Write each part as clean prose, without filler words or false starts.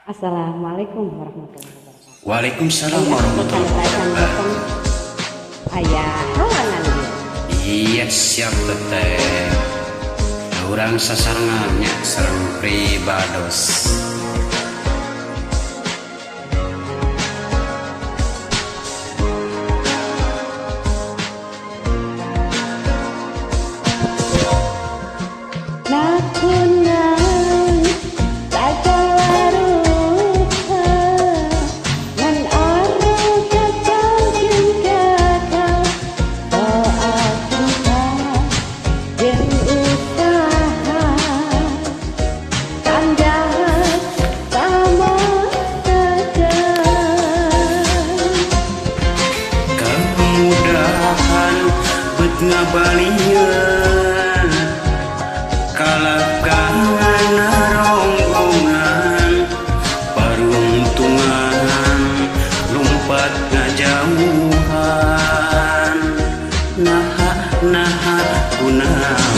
Assalamualaikum warahmatullahi wabarakatuh. Waalaikumsalam warahmatullahi wabarakatuh. Ayah halangan dia. Iya siap teteh. Orang sasarangannya serang pribados. Ngabalingan kalakangan rombongan peruntungan lompat ngajauhan nah kunaon.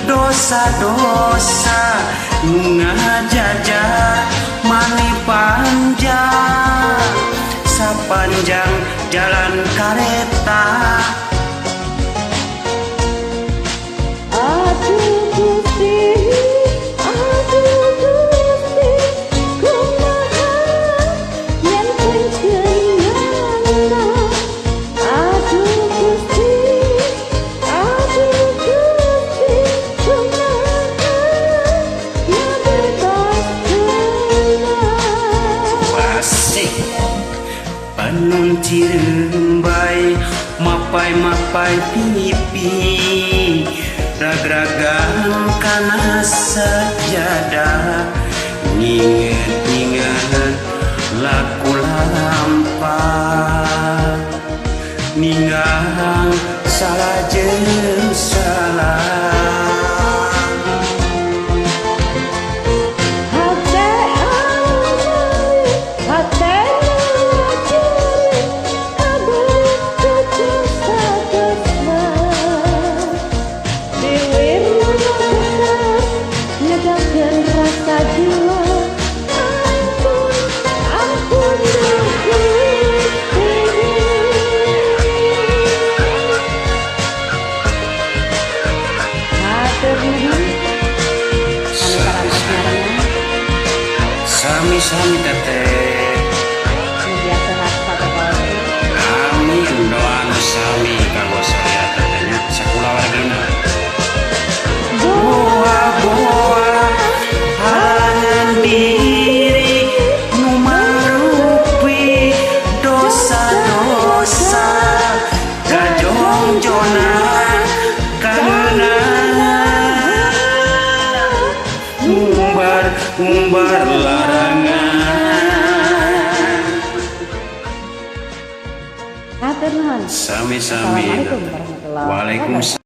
Dosa-dosa ngajajah mani panjang sapanjang jalan kareta. Panun cirembai mapai pipi ragragan kana sajadah nginget laku lampah ningang salah jeung salah. Sami teteh. Semoga sehat Pak. Amin doang sami kalau saya tetehnya sakula wargina. Boa halangan diri numarupi dosa-dosa gajong-jonan karena umbar larangan. Sami-sami. Assalamualaikum warahmatullahi wabarakatuh. Waalaikumsalam.